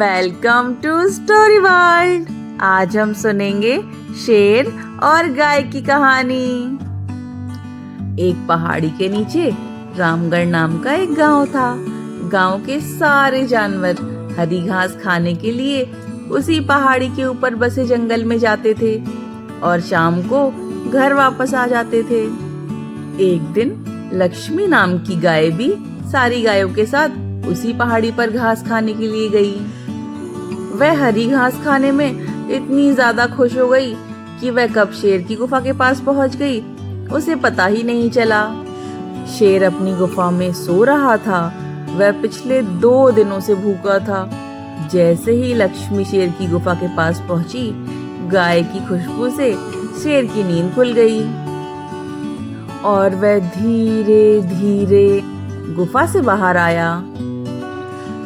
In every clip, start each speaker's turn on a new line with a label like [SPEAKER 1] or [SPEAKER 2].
[SPEAKER 1] Welcome to story world. आज हम सुनेंगे शेर और गाय की कहानी। एक पहाड़ी के नीचे रामगढ़ नाम का एक गांव था। गांव के सारे जानवर हरी घास खाने के लिए उसी पहाड़ी के ऊपर बसे जंगल में जाते थे और शाम को घर वापस आ जाते थे। एक दिन लक्ष्मी नाम की गाय भी सारी गायों के साथ उसी पहाड़ी पर घास खाने के लिए गई। वह हरी घास खाने में इतनी ज्यादा खुश हो गई कि वह कब शेर की गुफा के पास पहुंच गई उसे पता ही नहीं चला। शेर अपनी गुफा में सो रहा था। वह पिछले 2 दिनों से भूखा था। जैसे ही लक्ष्मी शेर की गुफा के पास पहुंची, गाय की खुशबू से शेर की नींद खुल गई और वह धीरे धीरे गुफा से बाहर आया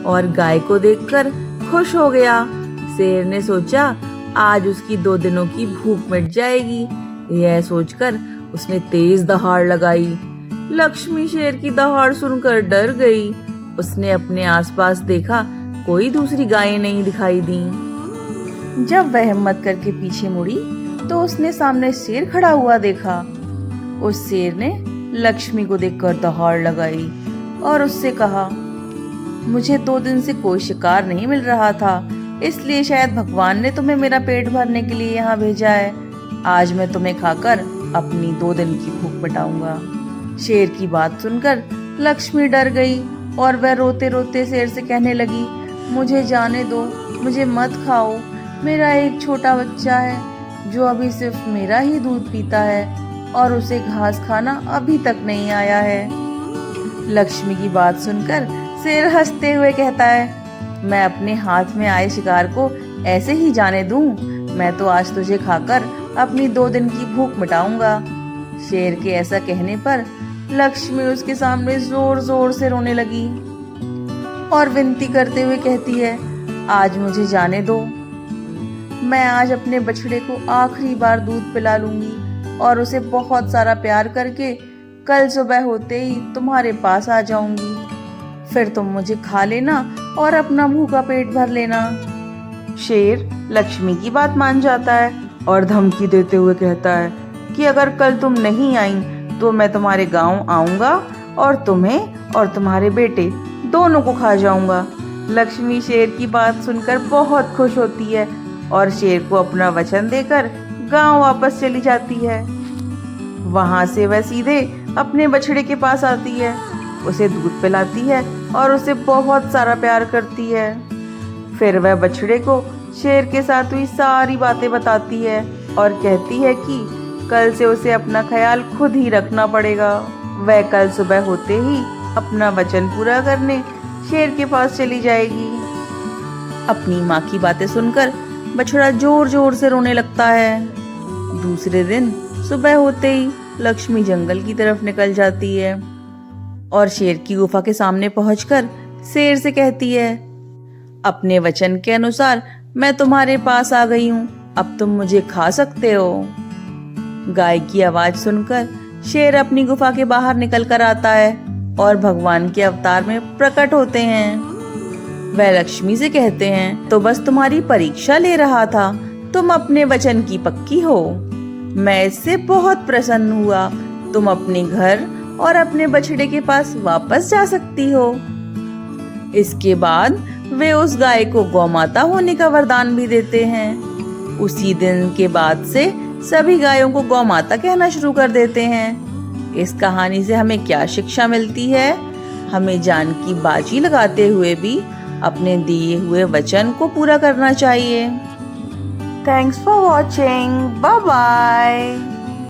[SPEAKER 1] और गाय को देखकर खुश हो गया। शेर ने सोचा आज उसकी 2 दिनों की भूख मिट जाएगी। यह सोचकर उसने तेज दहाड़ लगाई। लक्ष्मी शेर की दहाड़ सुनकर डर गई। उसने अपने आसपास देखा, कोई दूसरी गायें नहीं दिखाई दी। जब वह हिम्मत करके पीछे मुड़ी तो उसने सामने शेर खड़ा हुआ देखा। उस शेर ने लक्ष्मी को देखकर दहाड़ लगाई और उससे कहा, मुझे 2 दिन से कोई शिकार नहीं मिल रहा था, इसलिए शायद भगवान ने तुम्हें मेरा पेट भरने के लिए यहाँ भेजा है। आज मैं तुम्हें खाकर अपनी 2 दिन की भूख मिटाऊंगा। शेर की बात सुनकर लक्ष्मी डर गई और वह रोते रोते शेर से कहने लगी, मुझे जाने दो, मुझे मत खाओ। मेरा एक छोटा बच्चा है जो अभी सिर्फ मेरा ही दूध पीता है और उसे घास खाना अभी तक नहीं आया है। लक्ष्मी की बात सुनकर शेर हंसते हुए कहता है, मैं अपने हाथ में आए शिकार को ऐसे ही जाने दूं? मैं तो आज तुझे खाकर अपनी 2 दिन की भूख मिटाऊंगा। शेर के ऐसा कहने पर लक्ष्मी उसके सामने जोर जोर से रोने लगी और विनती करते हुए कहती है, आज मुझे जाने दो। मैं आज अपने बछड़े को आखिरी बार दूध पिला लूंगी और उसे बहुत सारा प्यार करके कल सुबह होते ही तुम्हारे पास आ जाऊंगी। फिर तुम मुझे खा लेना और अपना भूखा पेट भर लेना। शेर लक्ष्मी की बात मान जाता है और धमकी देते हुए कहता है कि अगर कल तुम नहीं आई तो मैं तुम्हारे गांव आऊंगा और तुम्हें और तुम्हारे बेटे दोनों को खा जाऊंगा। लक्ष्मी शेर की बात सुनकर बहुत खुश होती है और शेर को अपना वचन देकर गांव वापस चली जाती है। वहां से वह सीधे अपने बछड़े के पास आती है, उसे दूध पिलाती है और उसे बहुत सारा प्यार करती है। फिर वह बछड़े को शेर के साथ हुई सारी बातें बताती है और कहती है कि कल से उसे अपना ख्याल खुद ही रखना पड़ेगा। वह कल सुबह होते ही अपना वचन पूरा करने शेर के पास चली जाएगी। अपनी माँ की बातें सुनकर बछड़ा जोर जोर से रोने लगता है। दूसरे दिन सुबह होते ही लक्ष्मी जंगल की तरफ निकल जाती है और शेर की गुफा के सामने पहुंचकर शेर से कहती है, अपने वचन के अनुसार मैं तुम्हारे पास आ गई हूँ, अब तुम मुझे खा सकते हो। गाय की आवाज सुनकर शेर अपनी गुफा के बाहर निकल कर आता है और भगवान के अवतार में प्रकट होते हैं। वह लक्ष्मी से कहते हैं, तो बस तुम्हारी परीक्षा ले रहा था, तुम अपने वचन की पक्की हो। मैं इससे बहुत प्रसन्न हुआ। तुम अपने घर और अपने बछड़े के पास वापस जा सकती हो। इसके बाद वे उस गाय को गौमाता होने का वरदान भी देते हैं। उसी दिन के बाद से सभी गायों को गौमाता कहना शुरू कर देते हैं। इस कहानी से हमें क्या शिक्षा मिलती है? हमें जान की बाजी लगाते हुए भी अपने दिए हुए वचन को पूरा करना चाहिए। Thanks for watching. Bye bye.